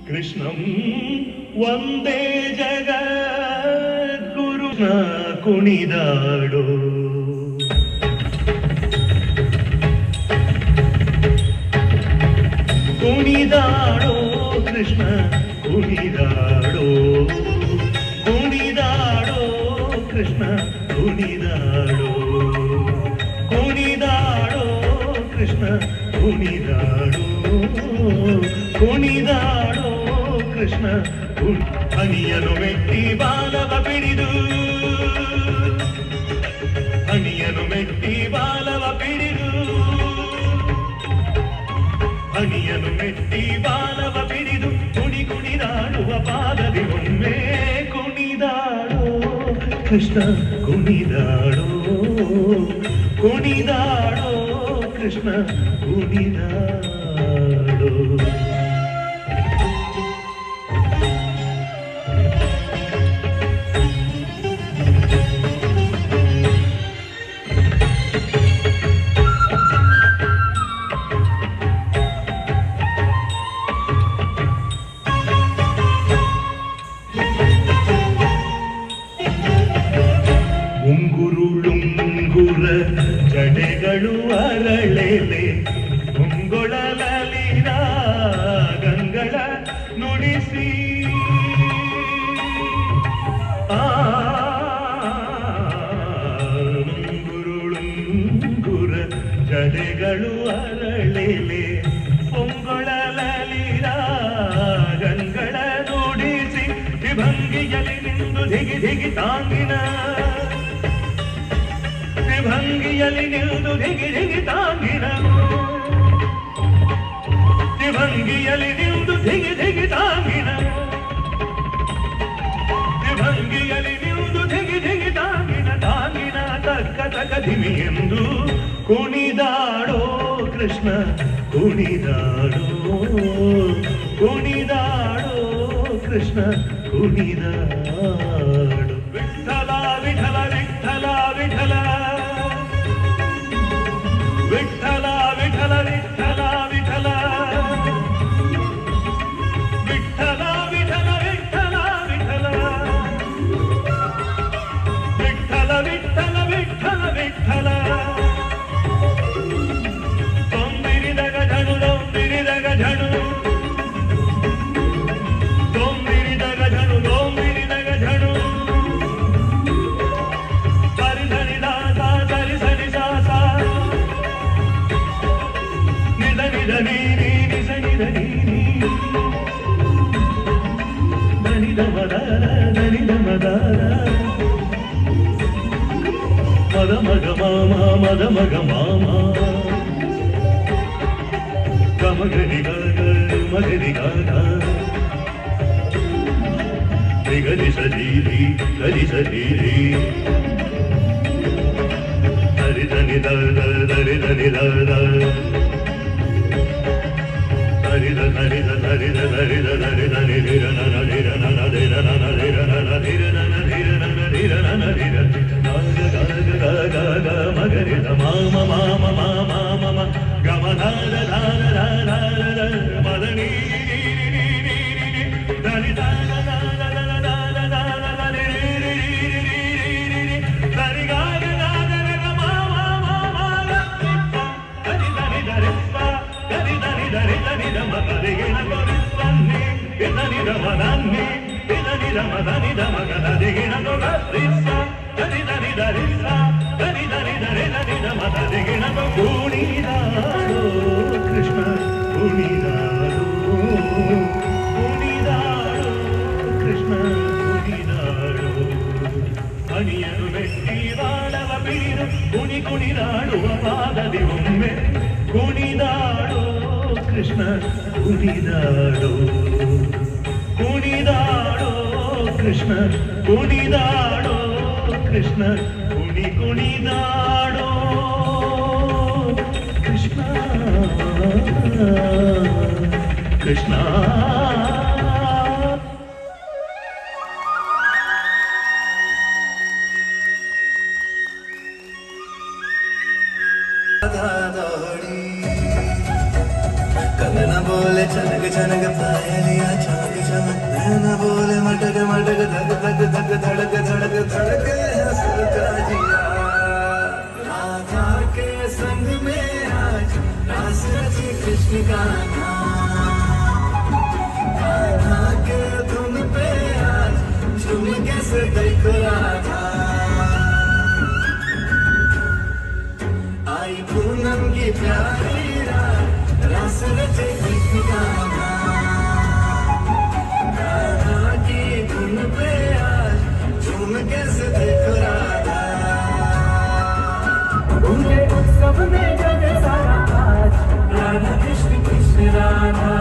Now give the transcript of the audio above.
ಕೃಷ್ಣಂ ವಂದೇ ಜಗದ್ಗುರು ಕುಣಿದಾಡೋ ಕುಣಿದಾಡೋ ಕೃಷ್ಣ ಕುಣಿದಾಡೋ ಕುಣಿದಾಡೋ ಕೃಷ್ಣ ಕುಣಿದಾಡೋ ಕುಣಿದಾಡೋ ಕೃಷ್ಣ ಕುಣಿದಾಡೋ ಕುಣಿದಾಡೋ ಕೃಷ್ಣ ಹನಿಯನು ಮೆಟ್ಟಿ ಬಾಲವ ಪಿಡಿದು ಹನಿಯನು ಮೆಟ್ಟಿ ಬಾಲವ ಪಿಡಿದು ಹನಿಯನು ಮೆಟ್ಟಿ ಬಾಲವ ಪಿಡಿದು ಕುಣಿ ಕುಣಿದಾಡುವ ಪಾದದಿ ಒಮ್ಮೆ ಕುಣಿದಾಡೋ ಕೃಷ್ಣ ಕುಣಿದಾಡೋ ಕುಣಿದಾಡೋ ಕೃಷ್ಣ ಕುಣಿದಾಡೋ ಉಂಗುರುಳುಂಗುರ ಜಡೆಗಳು ಅರಳೆಲೆ ಮುಂಗೊಳಲಿನ ಗಂಗಳ ನುಡಿಸಿ ಉಂಗುರುಳುಂಗುರ ಜಡೆಗಳು ಅರಳೆಲೆ ಮುಂಗೊಳಲಿನ ಗಂಗಳ ನುಡಿಸಿ ವಿಭಂಗಿಯಲ್ಲಿ ನಿಂದು ಧಿಗಿ ಧಿಗಿ ತಾಂಗಿನ ಭಂಗಿಯಲ್ಲಿ ನಿಲ್ದು ಧಿಗಿ ಧಿಗಿ ತಾಂಗಿನ ಭಂಗಿಯಲ್ಲಿ ನಿಲ್ದು ಧಿಗಿ ಧಿಗಿ ತಾಂಗಿನ ಭಂಗಿಯಲ್ಲಿ ನಿಲ್ದು ಧಿಗಿ ಧಿಗಿ ತಾಂಗಿನ ತಾಂಗಿನ ತಕ್ಕ ತಕ ಧಿಮಿ ಎಂದು ಕುಣಿದಾಡೋ ಕೃಷ್ಣ ಕುಣಿದಾಡೋ ಕುಣಿದಾಡೋ ಕೃಷ್ಣ ಕುಣಿದಾಡೋ ವಿಠಲ ವಿಠಲ ವಿಠಲ ವಿಠಲ ವಿಠಲ ವಿಠಲ ವಿಠಲ ವಿಠಲ ವಿಠಲ ವಿಠಲ ವಿಠಲ ವಿಠಲ ವಿಠಲ ವಿಠಲ ವಿಠಲ ವಿಠಲ ತೊಂಬಿರಿದಗ ಝಣು ದೊಂಬಿರಿದಗ ಝಣು ದೊಂಬಿರಿದಗ ಝಣು ದೊಂಬಿರಿದಗ ಝಣು ಸರಿ ಸರಿ ದಾಸ ಸರಿ ಸರಿ ಸಾಸ ಮದ ಮಗ ಮಾಮ ಮದ ಮಗ ಮಾಮ ಗಮಗರಿ ಗಾಗ ಮಗರಿ ಗಾಗ ಗರಿ ಸರೀರಿ ಗರಿ ಸರೀರಿ ಹರಿ ಧನಿ ದ ಧರಿ ಧನಿ ದ ಹರಿದ ಹರಿದ ಹರಿದ ಹರಿದ ಹರಿದ ನಿರಿರ ನನ ನಿರ ನನ ಧಿರ ನನ ಧಿರ ನನ ಧಿರ ನನ ಧಿರ ನನ ಧಿರ ನನ ಧಿರ ಗಾಗ ಗಾಗ ಗಾಗ ಗ ಮಗರಿದ ಮಾಮ ಮಾಮ ಮಾಮ ಮಮ ಗಮ ಧಾರ ಧಾರ ಧಾರ ಧಾರ ಮದ ನೀ ಧನಿ ಧಾರ ಧಾರ ಧಾರ ಧಾರ ಧಾರ ಧನಿ ರೀ ಧನಿ ಗಾಗ ಗಾಗ ಗ ಮಾಮ ಮಾಮ ಧನಿ ಧನಿ ಧರಿ ಧನಿ ಧನಿ ಧರಿ ಧನಿ ಧಮ ಗದಿಗಿನ ಗೊರಿಸನ್ನಿ ಇದನಿ ಧಮ ನನ್ನಿ ಇದನಿ ಧಮ ಧನಿ ಧಮ ಗದಿಗಿನ ಗೊರಿಸ ಧನಿ ಧನಿ ಧರಿಸ ಧನಿ ಧನಿ ಧರಿ ಧನಿ ಧಮ ಗದಿಗಿನ ಕುಣಿದಾಡೋ ಕೃಷ್ಣ ಕುಣಿದಾಡೋ ಕುಣಿದಾಡೋ ಕೃಷ್ಣ ಕುಣಿದಾಡೋ ಹನಿಯನು ಮೆಟ್ಟಿ ಬಾಳವ ಬೀರು ಕುಣಿ ಕುಣಿದಾಡುವ ಪಾದದಿ ಒಮ್ಮೆ ಕುಣಿದಾಡೋ ಕೃಷ್ಣ ಕುಣಿದಾಡೋ ಕುಣಿದಾಡೋ ಕೃಷ್ಣ ಕುಣಿದಾಡೋ ಕೃಷ್ಣ ಕುಣಿ ಕುಣಿದಾಡೋ ಕೃಷ್ಣ ಕೃಷ್ಣ ಕನ್ನಡ बोले छनक छनक पायलिया चमक चमक नैना बोले मटक मटक धक धक धक धड़क धड़क धड़क हंस का जिया राधा के संग में आज रास रचे कृष्ण का राधा के धुन पे आज झूम कैसे देखो राधा आई पूनम की प्यारी रात रास रचे कृष्ण का राधा की धुन पे आज झूम कैसे देखो राधा उनके उत्सव में जग सारा आज राधा कृष्ण कृष्ण राधा